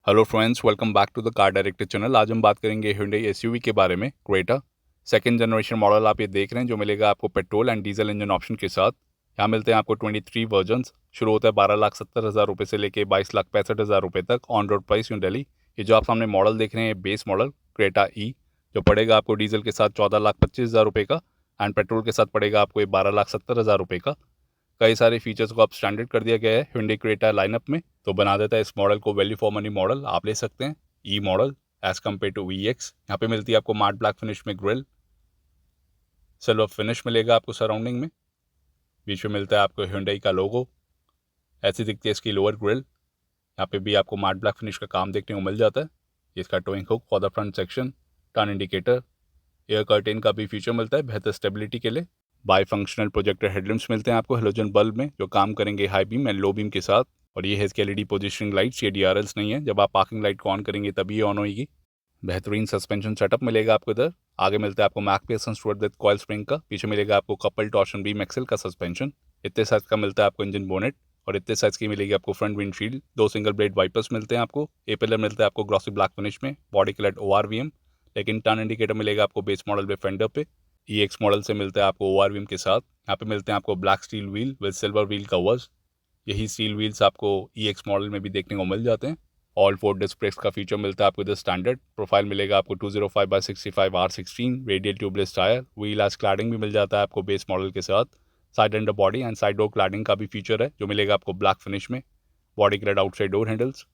Hello friends, welcome back to the car director channel. आज हम बात करेंगे Hyundai एसयूवी के बारे में। क्रेटा सेकंड जनरेशन मॉडल आप ये देख रहे हैं, जो मिलेगा आपको petrol and diesel engine option के साथ। यहाँ मिलते हैं आपको 23 वर्जन्स। शुरू होता है 12,70,000 रुपये से लेके 22,65,000 रुपये तक on road price in Delhi. ये जो आप सामने मॉडल देख रहे हैं, बेस मॉडल क्रेटा ई, जो पड़ेगा आपको डीजल के साथ 14,25,000 रुपये का एंड पेट्रोल के साथ पड़ेगा आपको ये 12,70,000 रुपये का। कई सारे फीचर्स को आप स्टैंडर्ड कर दिया गया है Hyundai क्रेटा लाइनअप में, तो बना देता है इस मॉडल को वैल्यू फॉर मनी मॉडल। आप ले सकते हैं E model as compare to VX। यहाँ पे मिलती है आपको मैट ब्लैक फिनिश में ग्रिल, सिल्वर फिनिश मिलेगा आपको सराउंडिंग में। बीच में मिलता है आपको Hyundai का लोगो। ऐसी दिखती है इसकी लोअर ग्रिल। यहाँ पे भी आपको मैट ब्लैक फिनिश का काम देखने को मिल जाता है। इसका towing hook for the front section, turn indicator, air curtain का भी फीचर मिलता है बेहतर स्टेबिलिटी के लिए। बाई फंक्शनल प्रोजेक्टर हेडलैम्प्स मिलते हैं आपको हेलोजन बल्ब में, जो काम करेंगे high beam and low beam के साथ। और ये है इसकी LED पोजिशनिंग लाइट्स, ये DRLs नहीं है। जब आप पार्किंग लाइट को ऑन करेंगे तभी ये ऑन होगी। बेहतरीन सस्पेंशन सेटअप मिलेगा आपको इधर। आगे मिलता है आपको मैकफेर्सन स्टुअर्ट विद कॉइल स्प्रिंग का। पीछे मिलेगा आपको कपल टॉर्शन बीम एक्सेल का सस्पेंशन। इतने साइज का मिलता है आपको इंजन बोनेट, और इतने साइज की मिलेगी आपको front windshield. 2 single blade wipers मिलते हैं आपको। ए पिलर मिलता है आपको ग्लॉसी ब्लैक फिनिश में, बॉडी कलर ORVM। लेकिन टर्न इंडिकेटर मिलेगा आपको बेस मॉडल में फेंडर पे। EX मॉडल से मिलता है आपको ORVM के साथ। यहाँ पे मिलते हैं आपको black steel wheel with silver wheel covers. यही स्टील व्हील्स आपको EX मॉडल में भी देखने को मिल जाते हैं। ऑल 4 डिस्क ब्रेक्स का फीचर मिलता है आपको इधर स्टैंडर्ड। प्रोफाइल मिलेगा आपको 205/65 R16 radial tubeless tyre. Wheel arch cladding भी मिल जाता है आपको बेस मॉडल के साथ। Side under body and side door cladding का भी फीचर है, जो मिलेगा आपको ब्लैक फिनिश में। Body colour outside door handles.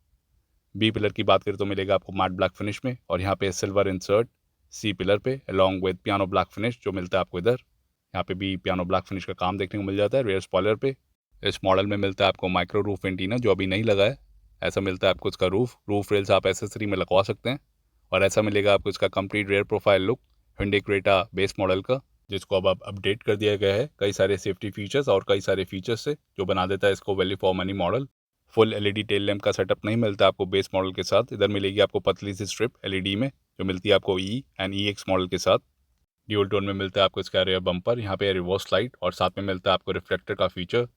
B pillar की बात करें तो मिलेगा आपको मैट ब्लैक फिनिश में, और यहाँ पे सिल्वर इंसर्ट सी पिलर पे along with piano black finish, जो मिलता है आपको इधर। यहाँ पे भी पियानो ब्लैक फिनिश का काम देखने को मिल जाता है रेयर स्पॉइलर पे। इस मॉडल में मिलता है आपको माइक्रो रूफ एंटीना, जो अभी नहीं लगा है। ऐसा मिलता है आपको इसका रूफ रेल्स आप एसेसरी में लगवा सकते हैं। और ऐसा मिलेगा आपको इसका complete rare profile look Hyundai Creta base model का, जिसको अब अपडेट कर दिया गया है कई सारे सेफ्टी फीचर्स और कई सारे फीचर्स से, जो बना देता है इसको value for money model. Full LED tail lamp का सेटअप नहीं मिलता आपको बेस मॉडल के साथ। इधर मिलेगी आपको पतली सी स्ट्रिप LED में, जो मिलती है आपको E एंड EX मॉडल के साथ। ड्यूल टोन में मिलता है आपको इसका रेयर बम्पर, यहाँ पे रिवर्स लाइट, और साथ में मिलता है आपको रिफ्लेक्टर का फीचर।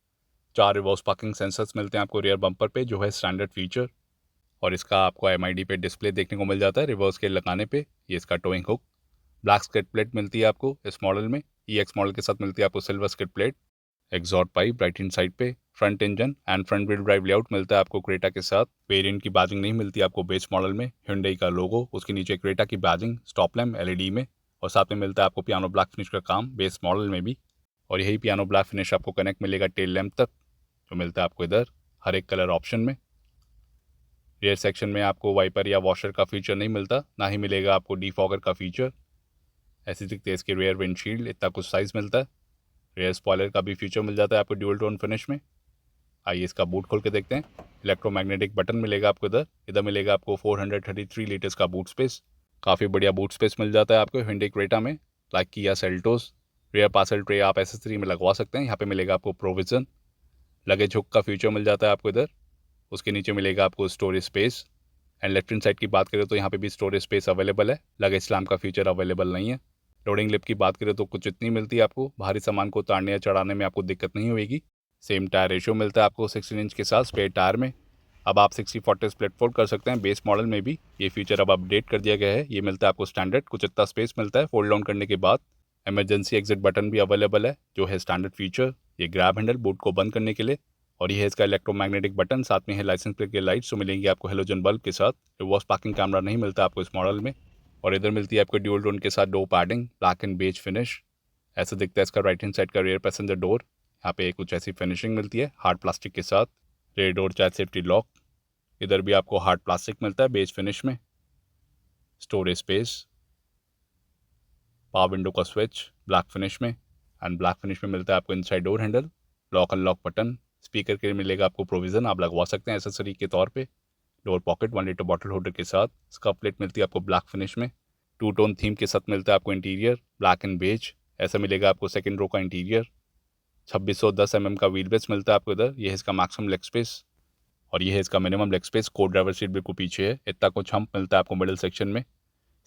4 रिवर्स पार्किंग सेंसर्स मिलते हैं आपको रेयर बम्पर पे, जो है स्टैंडर्ड फीचर। और इसका आपको MID पे डिस्प्ले देखने को मिल जाता है रिवर्स के लगाने पे। ये इसका towing hook. Black skid plate मिलती है आपको इस मॉडल में। EX मॉडल के साथ मिलती है आपको silver skid plate. Exhaust pipe right hand side पे। Front engine and front wheel drive layout मिलता है आपको क्रेटा के साथ। वेरिएंट की बैजिंग नहीं मिलती आपको बेस मॉडल में। Hyundai का लोगो, उसके नीचे क्रेटा की बैजिंग स्टॉप लैम्प LED में, और साथ में मिलता है आपको पियानो ब्लैक फिनिश का काम बेस मॉडल में भी। और यही पियानो ब्लैक फिनिश आपको कनेक्ट मिलेगा टेल लैम्प तक, जो मिलता है आपको इधर हर एक कलर ऑप्शन में। रेयर सेक्शन में आपको वाइपर या वॉशर का फीचर नहीं मिलता, ना ही मिलेगा आपको डीफॉगर का फीचर। ऐसी दिखती है इसकी रेयर विंडशील्ड, इतना कुछ साइज मिलता है। रेयर स्पॉइलर का भी फीचर मिल जाता है आपको ड्यूल टोन फिनिश में। आइए इसका बूट खोल के देखते हैं। इलेक्ट्रोमैग्नेटिक बटन मिलेगा आपको इधर। इधर मिलेगा आपको 433 लीटर्स का बूट स्पेस। काफ़ी बढ़िया बूट स्पेस मिल जाता है आपको Hyundai क्रेटा में, like Kia Seltos. Rare parcel tray आप एसेसरी में लगवा सकते हैं। यहाँ पे मिलेगा आपको प्रोविज़न। लगेज हुक का फीचर मिल जाता है आपको इधर। उसके नीचे मिलेगा आपको storage space. And left hand side की बात करें तो यहाँ पे भी स्टोरेज स्पेस अवेलेबल है। लगेज स्लैम का फीचर अवेलेबल नहीं है। लोडिंग लिप की बात करें तो कुछ इतनी मिलती है आपको। भारी सामान को उतारने या चढ़ाने में आपको दिक्कत नहीं होगी। सेम टायर रेशियो मिलता है आपको 16 इंच के साथ स्पेयर टायर में। अब आप 60/40 स्प्लिट फोल्ड कर सकते हैं बेस मॉडल में भी। ये फीचर अब अपडेट कर दिया गया है। ये मिलता है आपको स्टैंडर्ड, कुछ इतना स्पेस मिलता है फोल्ड डाउन करने के बाद। इमरजेंसी एग्जिट बटन भी अवेलेबल है, जो है स्टैंडर्ड फीचर। ये ग्रैब हैंडल बूट को बंद करने के लिए। और ये है इसका इलेक्ट्रोमैग्नेटिक बटन, साथ में है लाइसेंस प्लेट के लाइट्स, जो मिलेंगी आपको हेलोजन बल्ब के साथ। रिवर्स पार्किंग कैमरा नहीं मिलता आपको इस मॉडल में। और इधर मिलती है आपको ड्यूल टोन के साथ door padding, black and beige finish. ऐसा दिखता है इसका राइट हैंड साइड का रेयर पैसेंजर डोर। यहाँ पे कुछ ऐसी फिनिशिंग मिलती है हार्ड प्लास्टिक के साथ। Rear door child safety lock. इधर भी आपको हार्ड प्लास्टिक मिलता है बेज फिनिश में। स्टोरेज स्पेस, पावर विंडो का स्विच ब्लैक फिनिश में, एंड ब्लैक फिनिश में मिलता है आपको inside door handle, lock unlock button. Speaker के लिए मिलेगा आपको प्रोविज़न, आप लगवा सकते हैं एसेसरी के तौर पे। Door pocket 1 litre bottle holder के साथ। स्कर्फ प्लेट मिलती है आपको ब्लैक फिनिश में। 2 टोन थीम के साथ मिलता है आपको इंटीरियर ब्लैक एंड बेज। ऐसा मिलेगा आपको सेकंड रो का इंटीरियर। 2610 mm का व्हील बेस मिलता है आपको इधर। ये है इसका मैक्सिमम लेग स्पेस, और ये है इसका मिनिमम लेग स्पेस। को ड्राइवर सीट बिल्कुल पीछे है। इतना कुछ हम्प मिलता है आपको मिडिल सेक्शन में।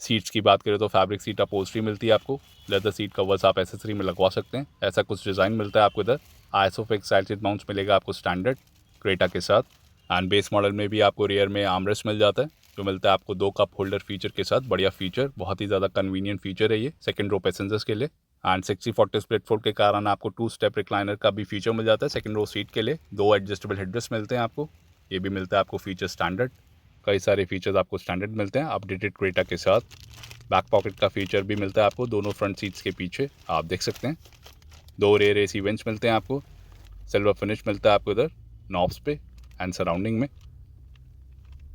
सीट्स की बात करें तो फैब्रिक सीट अपहोल्स्ट्री मिलती है आपको। लेदर सीट कवर्स आप एसेसरी में लगवा सकते हैं। ऐसा कुछ डिज़ाइन मिलता है आपको इधर। आइसोफिक्स साइड सीट माउंट्स मिलेगा आपको स्टैंडर्ड क्रेटा के साथ। एंड बेस मॉडल में भी आपको रियर में आर्मरेस्ट मिल जाता है, जो मिलता है आपको 2 कप होल्डर फीचर के साथ। बढ़िया फीचर, बहुत ही ज़्यादा कन्वीनियंट फीचर है ये सेकंड रो पैसेंजर्स के लिए। एंड 60/40 स्प्लिट फोल्ड के कारण आपको 2 स्टेप रिक्लाइनर का भी फीचर मिल जाता है सेकंड रो सीट के लिए। 2 एडजस्टेबल हेडरेस्ट मिलते हैं आपको, ये भी मिलता है आपको फीचर स्टैंडर्ड। कई सारे फीचर्स आपको स्टैंडर्ड मिलते हैं अपडेटेड क्रेटा के साथ। बैक पॉकेट का फीचर भी मिलता है आपको दोनों फ्रंट सीट्स के पीछे, आप देख सकते हैं। 2 रेयर एसी वेंट्स मिलते हैं आपको, सिल्वर फिनिश मिलता है आपको इधर नॉब्स पे एंड सराउंडिंग में।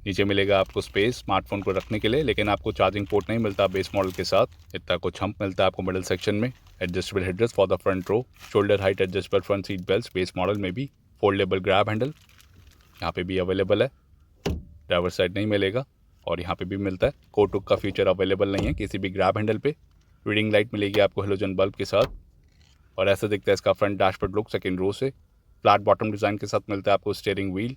नीचे मिलेगा आपको स्पेस स्मार्टफोन को रखने के लिए, लेकिन आपको चार्जिंग पोर्ट नहीं मिलता बेस मॉडल के साथ। इतना कुछ हम्प मिलता है आपको मिडल सेक्शन में। Adjustable headrest for the front row, shoulder height adjustable front seat belt base model में भी। फोल्डेबल ग्रैब हैंडल यहाँ पे भी अवेलेबल है, ड्राइवर साइड नहीं मिलेगा। और यहाँ पे भी मिलता है, कोट हुक का फीचर अवेलेबल नहीं है किसी भी ग्रैब हैंडल पे। रीडिंग लाइट मिलेगी आपको हेलोजन बल्ब के साथ। और ऐसा दिखता है इसका front dashboard look second row से। फ्लैट बॉटम डिज़ाइन के साथ मिलता है आपको स्टीयरिंग व्हील।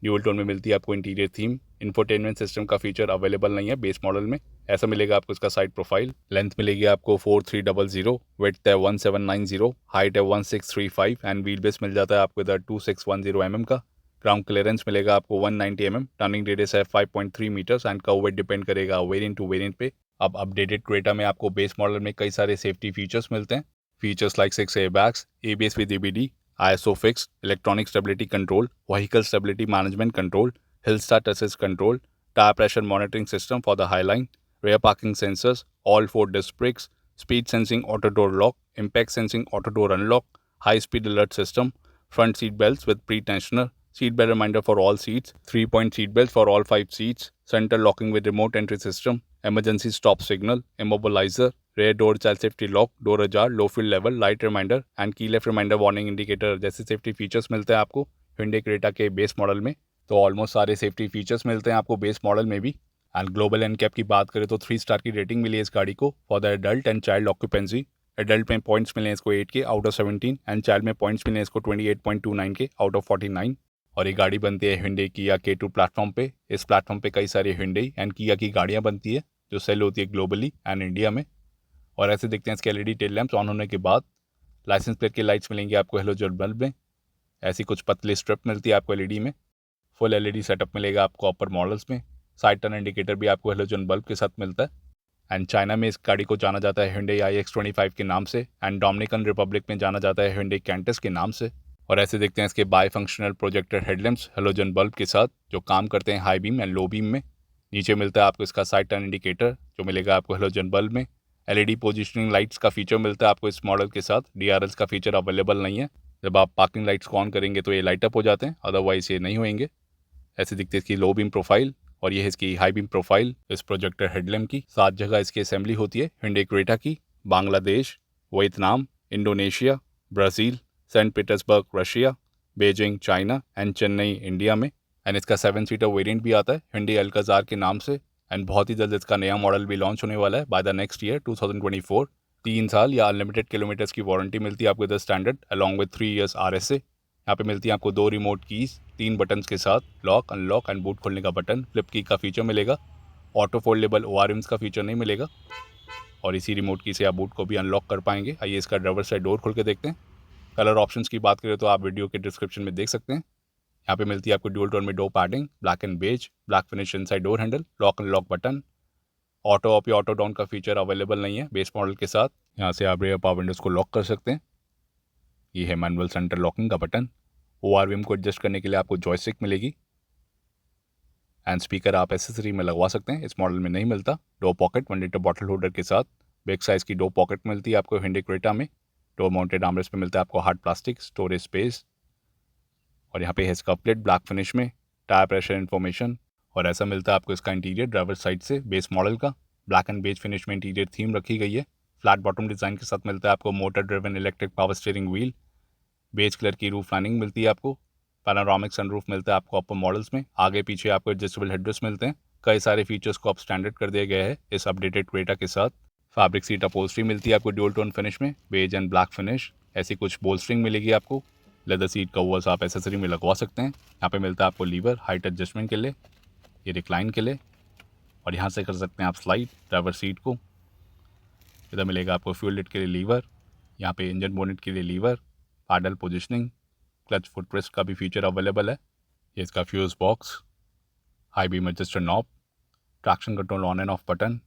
ड्यूल टोन में मिलती है आपको इंटीरियर थीम। इंफोटेनमेंट सिस्टम का फीचर अवेलेबल नहीं है बेस मॉडल में। ऐसा मिलेगा आपको इसका साइड प्रोफाइल। लेंथ मिलेगी आपको 4300, विड्थ है 1790, हाइट है 1635 एंड व्हील बेस मिल जाता है आपको इधर 2610 mm का। ग्राउंड क्लियरेंस मिलेगा आपको 190 mm। टर्निंग रेडियस है 5.3 metres and kerb weight depend करेगा वेरिएंट टू वेरिएंट पे। अब अपडेटेड क्रेटा में आपको बेस मॉडल में कई सारे सेफ्टी फीचर्स मिलते हैं। Features like 6 airbags, ABS with EBD, ISO fix, electronic stability control, vehicle stability management control, hill start assist control, tire pressure monitoring system for the highline, rear parking sensors, all 4 disc brakes, speed sensing auto door lock, impact sensing auto door unlock, high speed alert system, front seat belts with pre-tensioner, seat belt reminder for all seats, 3-point seat belts for all 5 seats, center locking with remote entry system, emergency stop signal, immobilizer, rear door child safety lock, door ajar, low fuel level, light reminder and key left reminder warning indicator जैसे safety features मिलते हैं आपको Hyundai Creta के base model में। तो almost सारे safety features मिलते हैं आपको बेस मॉडल में भी। एंड ग्लोबल एनकैप की बात करें तो 3 स्टार की रेटिंग मिली है इस गाड़ी को for the adult and child occupancy. Adult में पॉइंट्स मिले हैं इसको 8 के आउट ऑफ 17 एंड चाइल्ड में पॉइंट्स मिले हैं इसको 28.29 के आउट ऑफ 49। और ये गाड़ी बनती है Hyundai Kia K2 प्लेटफॉर्म पे। इस प्लेटफॉर्म पे कई सारी Hyundai एंड Kia की गाड़ियाँ बनती है जो सेल होती है ग्लोबली एंड इंडिया में। और ऐसे दिखते हैं इसके LED टेल लैंप्स ऑन होने के बाद। लाइसेंस प्लेट की लाइट्स मिलेंगी आपको हेलोजन बल्ब में। ऐसी कुछ पतली स्ट्रिप मिलती है आपको LED में। फुल LED सेटअप मिलेगा आपको अपर मॉडल्स में। साइड टर्न इंडिकेटर भी आपको हेलोजन बल्ब के साथ मिलता है। एंड चाइना में इस गाड़ी को जाना जाता है Hyundai iX25 के नाम से एंड डोमिनिकन रिपब्लिक में जाना जाता है Hyundai Cantus के नाम से। और ऐसे दिखते हैं इसके by functional projector headlamps halogen bulb के साथ जो काम करते हैं high beam and low beam में। नीचे मिलता है आपको इसका साइड टर्न इंडिकेटर जो मिलेगा आपको हेलोजन बल्ब में। LED पोजिशनिंग लाइट्स का फीचर मिलता है आपको इस मॉडल के साथ। DRLs का फीचर अवेलेबल नहीं है। जब आप पार्किंग लाइट्स को ऑन करेंगे तो ये लाइट अप हो जाते हैं, अदरवाइज ये नहीं होंगे। ऐसे दिखती है इसकी लो बीम प्रोफाइल और ये है इसकी हाई बीम प्रोफाइल इस प्रोजेक्टर हेडलैम्प की। 7 जगह इसकी असेंबली होती है Hyundai क्रेटा की। Bangladesh, Vietnam, Indonesia, Brazil, Saint Petersburg Russia, Beijing China and Chennai India में। एंड इसका 7 सीटर वेरिएंट भी आता है Hyundai अल्काज़ार के नाम से। एंड बहुत ही जल्द इसका नया मॉडल भी लॉन्च होने वाला है बाय द नेक्स्ट ईयर 2024। 3 साल या अनलिमिटेड किलोमीटर्स की वारंटी मिलती है आपको इधर standard along with 3 years RSA। यहाँ पे मिलती है आपको 2 रिमोट कीज 3 बटन्स के साथ, लॉक अनलॉक एंड बूट खोलने का बटन। फ्लिप की का फीचर मिलेगा। ऑटो फोल्डेबल ORMs का फीचर नहीं मिलेगा। और इसी रिमोट की से आप बूट को भी अनलॉक कर पाएंगे। आइए इसका ड्राइवर साइड डोर खोल के देखते हैं। कलर ऑप्शंस की बात करें तो आप वीडियो के डिस्क्रिप्शन में देख सकते हैं। यहाँ पे मिलती है आपको ड्यूल टोन में door padding, black and beige, black finish inside door handle, lock and lock button. Auto up या ऑटो डाउन का फीचर अवेलेबल नहीं है बेस मॉडल के साथ। यहाँ से आप रेयर पावर विंडोज को लॉक कर सकते हैं। ये है मैनुअल सेंटर लॉकिंग का बटन। ORVM को एडजस्ट करने के लिए आपको जॉयस्टिक मिलेगी। एंड स्पीकर आप एसेसरी में लगवा सकते हैं, इस मॉडल में नहीं मिलता। Door pocket 1 litre bottle holder के साथ। बिग साइज़ की डोर पॉकेट मिलती है आपको Hyundai क्रेटा में। डोर माउंटेड आर्मरेस्ट पे मिलता है आपको हार्ड प्लास्टिक स्टोरेज स्पेस। और यहाँ पे है इसका प्लेट ब्लैक फिनिश में, टायर प्रेशर इन्फॉर्मेशन। और ऐसा मिलता है आपको इसका इंटीरियर ड्राइवर साइड से बेस मॉडल का। ब्लैक एंड बेज फिनिश में इंटीरियर थीम रखी गई है। फ्लैट बॉटम डिज़ाइन के साथ मिलता है आपको motor driven electric power steering wheel. Beige colour की रूफ लाइनिंग मिलती है आपको। पैनोरामिक सनरूफ मिलता है आपको अपर मॉडल्स में। आगे पीछे आपको एडजस्टेबल हेडरेस्ट मिलते हैं। कई सारे फीचर्स को आप स्टैंडर्ड कर दिए गए हैं इस अपडेटेड क्रेटा के साथ। फैब्रिक सीट अपहोल्स्ट्री मिलती है आपको ड्यूल टोन फिनिश में, बेज एंड ब्लैक फिनिश। ऐसी कुछ बोल्स्ट्रिंग मिलेगी आपको। लेदर सीट कवर्स आप एसेसरी में लगवा सकते हैं। यहाँ पे मिलता है आपको लीवर हाइट एडजस्टमेंट के लिए, ये रिक्लाइन के लिए। और यहाँ से कर सकते हैं आप स्लाइड ड्राइवर सीट को। इधर मिलेगा आपको फ्यूल लिट के लिए लीवर, यहाँ पे इंजन बोनेट के लिए lever, pedal positioning, clutch foot rest का भी फीचर अवेलेबल है। ये इसका fuse box, high beam adjuster knob, traction control on and off button,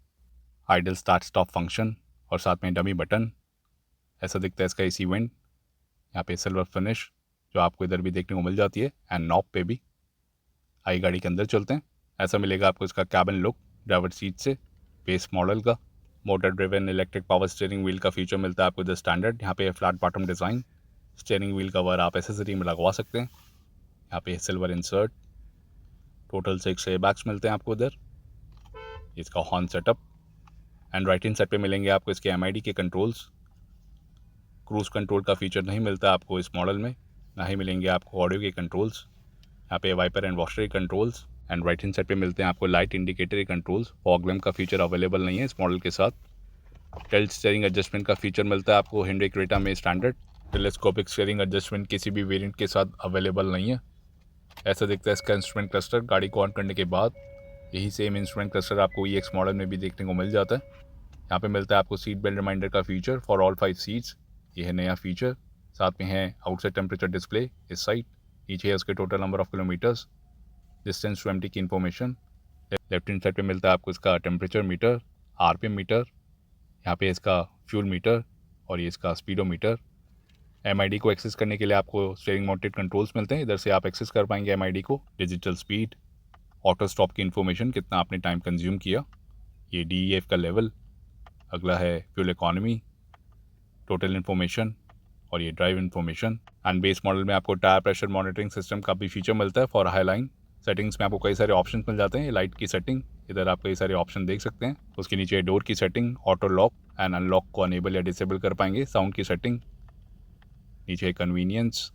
idle start stop function और साथ में डमी बटन। ऐसा दिखता है इसका एसी वेंट। यहाँ पे सिल्वर फिनिश जो आपको इधर भी देखने को मिल जाती है एंड नॉब पे भी। आई गाड़ी के अंदर चलते हैं। ऐसा मिलेगा आपको इसका कैबिन लुक ड्राइवर सीट से, बेस मॉडल का। Motor driven electric power steering wheel का फीचर मिलता है आपको इधर स्टैंडर्ड। यहाँ पे flat bottom design, steering wheel cover आप एसेसरी में लगवा सकते हैं। यहाँ पे सिल्वर इंसर्ट, टोटल 6 एयरबैग्स मिलते हैं आपको इधर। इसका horn setup and right hand side पे मिलेंगे आपको इसके MID के कंट्रोल्स। क्रूज़ कंट्रोल का फीचर नहीं मिलता आपको इस मॉडल में, ना ही मिलेंगे आपको ऑडियो के कंट्रोल्स। यहाँ पे wiper and washer controls and right hand side पे मिलते हैं आपको light indicator controls. Fog lamp का फीचर अवेलेबल नहीं है इस मॉडल के साथ। टिल्ट स्टीयरिंग एडजस्टमेंट का फीचर मिलता है आपको हिंडे क्रेटा में स्टैंडर्ड। टेलीस्कोपिक स्टीयरिंग एडजस्टमेंट किसी भी वेरिएंट के साथ अवेलेबल नहीं है। ऐसा दिखता है इसका इंस्ट्रूमेंट क्लस्टर गाड़ी को ऑन करने के बाद। यही सेम इंस्ट्रूमेंट क्लस्टर आपको EX मॉडल में भी देखने को मिल जाता है। यहाँ पे मिलता है आपको सीट बेल्ट रिमाइंडर का फीचर फॉर ऑल 5 सीट्स। ये है नया फीचर। साथ में है आउटसाइड टेम्परेचर डिस्प्ले इस साइड। नीचे है उसके total number of kilometres, distance to empty की इन्फॉर्मेशन। लेफ्ट हैंड साइड पे मिलता है आपको इसका टेम्परेचर मीटर, RPM मीटर, यहाँ पे इसका फ्यूल मीटर और ये इसका स्पीडोमीटर। MID को एक्सेस करने के लिए आपको स्टीयरिंग माउंटेड कंट्रोल्स मिलते हैं। इधर से आप एक्सेस कर पाएंगे MID को। डिजिटल स्पीड, ऑटो स्टॉप की इन्फॉर्मेशन, कितना आपने टाइम कंज्यूम किया, ये DEF का लेवल। अगला है फ्यूल इकॉनमी, टोटल इन्फॉर्मेशन और ये drive information. And base model में आपको टायर प्रेशर मॉनिटरिंग सिस्टम का भी फीचर मिलता है फॉर हाई लाइन। सेटिंग्स में आपको कई सारे ऑप्शन मिल जाते हैं। लाइट की सेटिंग, इधर आप कई सारे ऑप्शन देख सकते हैं। उसके नीचे डोर की setting, auto lock and unlock को अनेबल या डिसेबल कर पाएंगे। साउंड की सेटिंग, नीचे कन्वीनियंस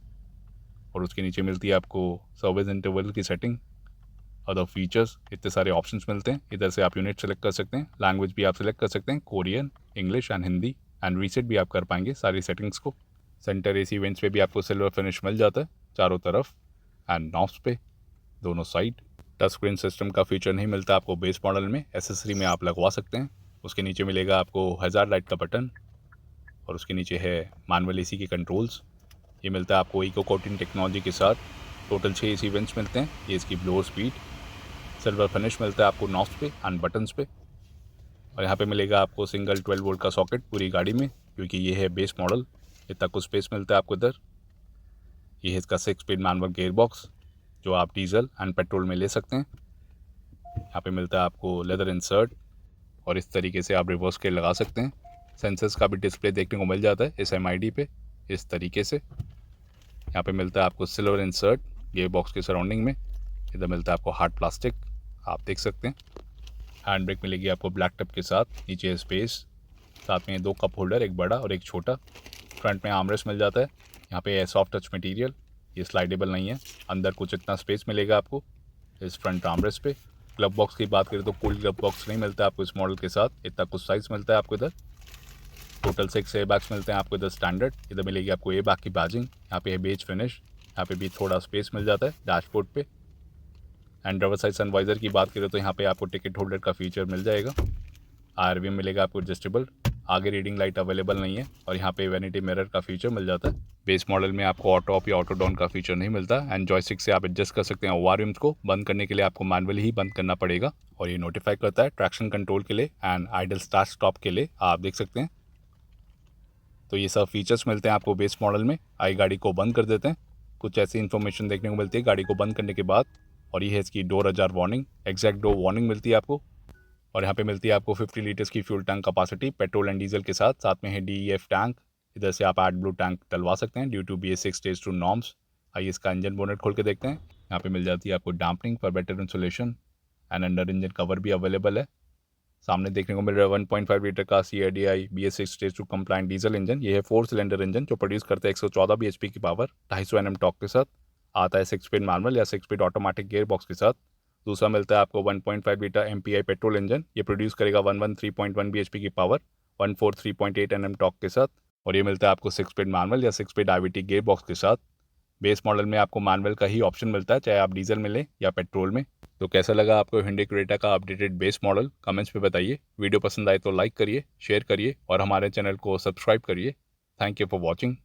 और उसके नीचे मिलती है आपको सर्विस इंटरवल की सेटिंग, अदर फीचर्स। इतने सारे ऑप्शंस मिलते हैं। इधर से आप यूनिट सेलेक्ट कर सकते हैं, लैंग्वेज भी आप सेलेक्ट कर सकते हैं, Korean, English and Hindi. And reset भी आप कर पाएंगे सारी सेटिंग्स को। सेंटर AC वेंट्स पे भी आपको सिल्वर फिनिश मिल जाता है चारों तरफ एंड नॉब्स पे दोनों साइड। टच स्क्रीन सिस्टम का फीचर नहीं मिलता आपको बेस मॉडल में, एसेसरी में आप लगवा सकते हैं। उसके नीचे मिलेगा आपको हैजार्ड लाइट का बटन और उसके नीचे है मैनुअल AC के कंट्रोल्स। ये मिलता है आपको इको कोटिंग टेक्नोलॉजी के साथ। टोटल 6 AC वेंट्स मिलते हैं। ये इसकी ब्लोअर स्पीड, सिल्वर फिनिश मिलता है आपको नॉब्स पे एंड बटन्स पे। और यहाँ पे मिलेगा आपको सिंगल 12 वोल्ट का सॉकेट पूरी गाड़ी में, क्योंकि ये है बेस मॉडल। इतना कुछ स्पेस मिलता है आपको इधर। ये है इसका 6 स्पीड मैनुअल गियर बॉक्स जो आप डीजल एंड पेट्रोल में ले सकते हैं। यहाँ पे मिलता है आपको लेदर इंसर्ट और इस तरीके से आप रिवर्स गेयर लगा सकते हैं। सेंसर्स का भी डिस्प्ले देखने को मिल जाता है इस MID पे इस तरीके से। यहाँ पे मिलता है आपको सिल्वर इंसर्ट गियर बॉक्स के सराउंडिंग में। इधर मिलता है आपको हार्ड प्लास्टिक, आप देख सकते हैं। हैंड ब्रेक मिलेगी आपको ब्लैक टप के साथ, नीचे स्पेस, साथ में 2 कप होल्डर, एक बड़ा और एक छोटा। फ्रंट में आर्मरेस्ट मिल जाता है। यहाँ पे सॉफ्ट टच मटेरियल, ये स्लाइडेबल नहीं है। अंदर कुछ इतना स्पेस मिलेगा आपको इस फ्रंट आर्मरेस्ट पे। ग्लव बॉक्स की बात करें तो कोई ग्लव बॉक्स नहीं मिलता आपको इस मॉडल के साथ। इतना कुछ साइज़ मिलता है आपको इधर। टोटल 6 एयरबैग्स मिलते हैं आपको इधर स्टैंडर्ड। इधर मिलेगी आपको एयरबैग की बैजिंग। यहाँ पे है बेज फिनिश, यहाँ पे भी थोड़ा स्पेस मिल जाता है डैशबोर्ड पे। एंड ड्राइवर साइड सनवाइजर की बात करें तो यहाँ पे आपको टिकट होल्डर का फीचर मिल जाएगा। RVM मिलेगा आपको एडजस्टेबल। आगे रीडिंग लाइट अवेलेबल नहीं है और यहाँ पे वैनिटी मिरर का फीचर मिल जाता है। बेस मॉडल में आपको ऑटो ऑफ या ऑटो डाउन का फीचर नहीं मिलता एंड जॉयस्टिक से आप एडजस्ट कर सकते हैं। ORVMs को बंद करने के लिए आपको मैनुअली ही बंद करना पड़ेगा और ये नोटिफाई करता है ट्रैक्शन कंट्रोल के लिए एंड आइडल स्टार्ट स्टॉप के लिए, आप देख सकते हैं। तो ये सब फीचर्स मिलते हैं आपको बेस मॉडल में। आई गाड़ी को बंद कर देते हैं। कुछ ऐसी इन्फॉर्मेशन देखने को मिलती है गाड़ी को बंद करने के बाद। और ये है इसकी door ajar warning, exact door warning मिलती है आपको। और यहाँ पे मिलती है आपको 50 लीटर्स की fuel tank capacity petrol and diesel के साथ। साथ में है DEF टैंक, इधर से आप एड ब्लू टैंक डलवा सकते हैं due to BS6 stage 2 norms. आइए इसका इंजन बोनेट खोल के देखते हैं। यहाँ पे मिल जाती है आपको dampening for better insulation and under engine cover भी अवेलेबल है। सामने देखने को मिल रहा है 1.5 लीटर का CIDI BS6 stage 2 compliant diesel engine. ये है 4 सिलेंडर इंजन जो प्रोड्यूस करता है 114 bhp की पावर, 250 Nm टॉर्क के साथ। आता है 6 स्पीड मैनुअल या 6 स्पीड ऑटोमेटिक गियर बॉक्स के साथ। दूसरा मिलता है आपको 1.5 लीटर MPI पेट्रोल इंजन। ये प्रोड्यूस करेगा 113.1 bhp की पावर, 143.8 Nm टॉर्क के साथ। और ये मिलता है आपको 6 स्पीड मैनुअल या 6 स्पीड IVT गियर बॉक्स के साथ। बेस मॉडल में आपको मैनुअल का ही ऑप्शन मिलता है, चाहे आप डीजल में लें या पेट्रोल में। तो कैसा लगा आपको हिंडे क्रेटा का अपडेटेड बेस मॉडल, कमेंट्स में बताइए। वीडियो पसंद आए तो लाइक करिए, शेयर करिए और हमारे चैनल को सब्सक्राइब करिए। Thank you for watching.